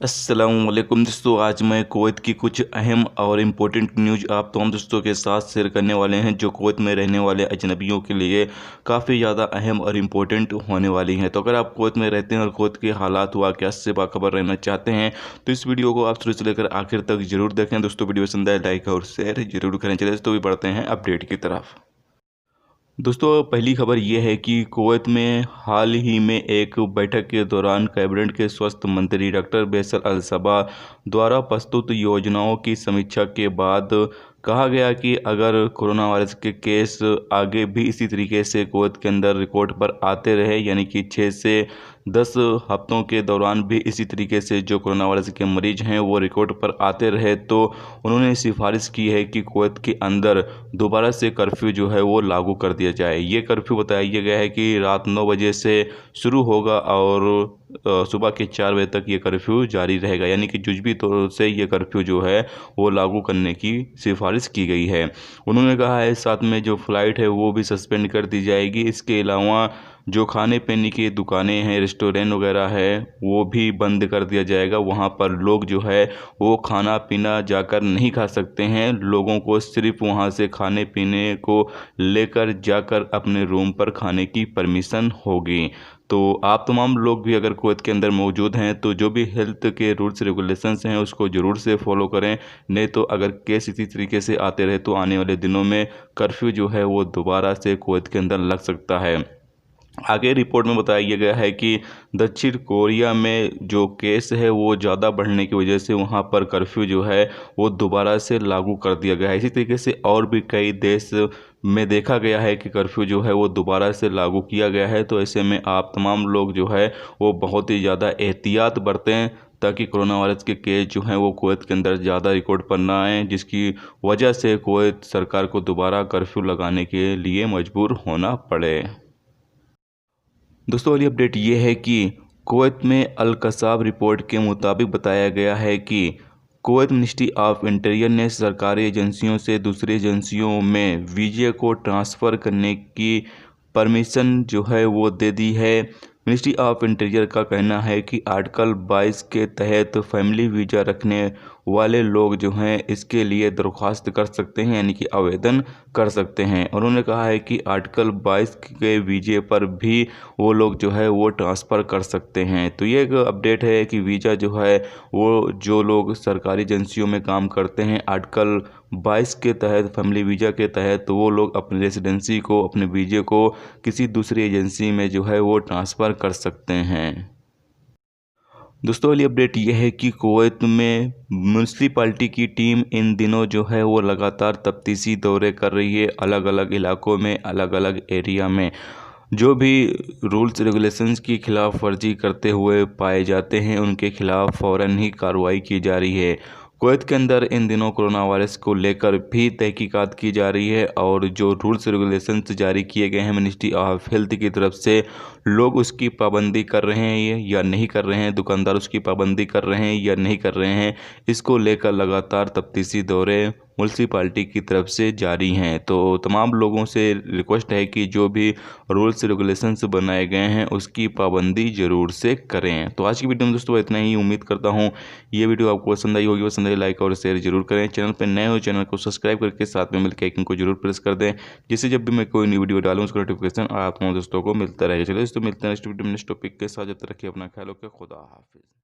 अस्सलामुअलैकुम दोस्तों, आज मैं कुवैत की कुछ अहम और इम्पोर्टेंट न्यूज़ आप तमाम दोस्तों के साथ शेयर करने वाले हैं जो कुवैत में रहने वाले अजनबियों के लिए काफ़ी ज़्यादा अहम और इम्पोर्टेंट होने वाली हैं। तो अगर आप कुवैत में रहते हैं और कुवैत के हालात वाक़यात से बाखबर रहना चाहते हैं तो इस वीडियो को आप शुरू से लेकर आखिर तक ज़रूर देखें। दोस्तों वीडियो पसंद आए लाइक और शेयर जरूर करें। चलिए दोस्तों भी बढ़ते हैं अपडेट की तरफ। दोस्तों पहली खबर ये है कि कुवैत में हाल ही में एक बैठक के दौरान कैबिनेट के स्वास्थ्य मंत्री डॉक्टर बैसल अल सबा द्वारा प्रस्तुत योजनाओं की समीक्षा के बाद कहा गया कि अगर कोरोना वायरस के केस आगे भी इसी तरीके से कुवैत के अंदर रिकॉर्ड पर आते रहे, यानी कि 6 से 10 हफ्तों के दौरान भी इसी तरीके से जो कोरोना वायरस के मरीज हैं वो रिकॉर्ड पर आते रहे, तो उन्होंने सिफारिश की है कि कुवैत के अंदर दोबारा से कर्फ्यू जो है वो लागू कर दिया जाए। ये कर्फ्यू बताया गया है कि रात 9 बजे से शुरू होगा और सुबह के 4 बजे तक ये कर्फ्यू जारी रहेगा, यानी कि जुज़वी तौर से ये कर्फ्यू जो है वो लागू करने की सिफारिश की गई है। उन्होंने कहा है साथ में जो फ़्लाइट है वो भी सस्पेंड कर दी जाएगी। इसके अलावा जो खाने पीने की दुकानें हैं, रेस्टोरेंट वगैरह है, वो भी बंद कर दिया जाएगा। वहाँ पर लोग जो है वो खाना पीना जाकर नहीं खा सकते हैं। लोगों को सिर्फ वहाँ से खाने पीने को लेकर जाकर अपने रूम पर खाने की परमिशन होगी। तो आप तमाम लोग भी अगर कुवैत के अंदर मौजूद हैं तो जो भी हेल्थ के रूल्स रेगुलेशंस हैं उसको ज़रूर से फॉलो करें, नहीं तो अगर केस इसी तरीके से आते रहे तो आने वाले दिनों में कर्फ्यू जो है वो दोबारा से कुवैत के अंदर लग सकता है। आगे रिपोर्ट में बताया गया है कि दक्षिण कोरिया में जो केस है वो ज़्यादा बढ़ने की वजह से वहाँ पर कर्फ्यू जो है वो दोबारा से लागू कर दिया गया है। इसी तरीके से और भी कई देश में देखा गया है कि कर्फ्यू जो है वो दोबारा से लागू किया गया है। तो ऐसे में आप तमाम लोग जो है वो बहुत ही ज़्यादा एहतियात बरतें ताकि कोरोना वायरस के केस जो हैं वो कुवैत के अंदर ज़्यादा रिकॉर्ड पर ना आएँ, जिसकी वजह से कुवैत सरकार को दोबारा कर्फ्यू लगाने के लिए मजबूर होना पड़े। दोस्तों अगली अपडेट ये है कि कुवैत में अल कसाब रिपोर्ट के मुताबिक बताया गया है कि कुवैत मिनिस्ट्री ऑफ इंटीरियर ने सरकारी एजेंसियों से दूसरी एजेंसियों में वीज़े को ट्रांसफ़र करने की परमिशन जो है वो दे दी है। मिनिस्ट्री ऑफ इंटीरियर का कहना है कि आर्टिकल 22 के तहत फैमिली वीज़ा रखने वाले लोग जो हैं इसके लिए दरख्वास्त कर सकते हैं, यानी कि आवेदन कर सकते हैं। उन्होंने कहा है कि आर्टिकल 22 के वीज़े पर भी वो लोग जो है वो ट्रांसफ़र कर सकते हैं। तो ये एक अपडेट है कि वीज़ा जो है वो जो लोग सरकारी एजेंसियों में काम करते हैं आर्टिकल 22 के तहत फैमिली वीज़ा के तहत, तो वो लोग अपनी रेसिडेंसी को, अपने वीज़े को किसी दूसरी एजेंसी में जो है वो ट्रांसफ़र कर सकते हैं। दोस्तों अगली अपडेट यह है कि कुवैत में म्यूनसिपैलिटी की टीम इन दिनों जो है वो लगातार तफ्तीशी दौरे कर रही है अलग अलग इलाकों में, अलग अलग एरिया में। जो भी रूल्स रेगुलेशंस की खिलाफ वर्जी करते हुए पाए जाते हैं उनके खिलाफ फ़ौरन ही कार्रवाई की जा रही है। कुवैत के अंदर इन दिनों कोरोना वायरस को लेकर भी तहकीकात की जा रही है और जो रूल्स रेगुलेशंस जारी किए गए हैं मिनिस्ट्री ऑफ हेल्थ की तरफ से, लोग उसकी पाबंदी कर रहे हैं ये या नहीं कर रहे हैं, दुकानदार उसकी पाबंदी कर रहे हैं या नहीं कर रहे हैं, इसको लेकर लगातार तफ्तीशी दौरे म्यूनसिपाल्टी की तरफ से जारी हैं। तो तमाम लोगों से रिक्वेस्ट है कि जो भी रूल्स रेगुलेशंस बनाए गए हैं उसकी पाबंदी ज़रूर से करें। तो आज की वीडियो में दोस्तों इतना ही। उम्मीद करता हूँ ये वीडियो आपको पसंद आई होगी। पसंद आई लाइक और शेयर जरूर करें। चैनल पर नए हो चैनल को सब्सक्राइब करके साथ में मिलकर आइकन को जरूर प्रेस कर दें, जिससे जब भी मैं कोई नई वीडियो डालूँ उसका नोटिफिकेशन आप दोस्तों को मिलता रहेगा। चलिए दोस्तों मिलते हैं नेक्स्ट वीडियो में नेक्स्ट टॉपिक के साथ। जब तक रखिए अपना ख्याल रखिए। खुदा हाफिज़।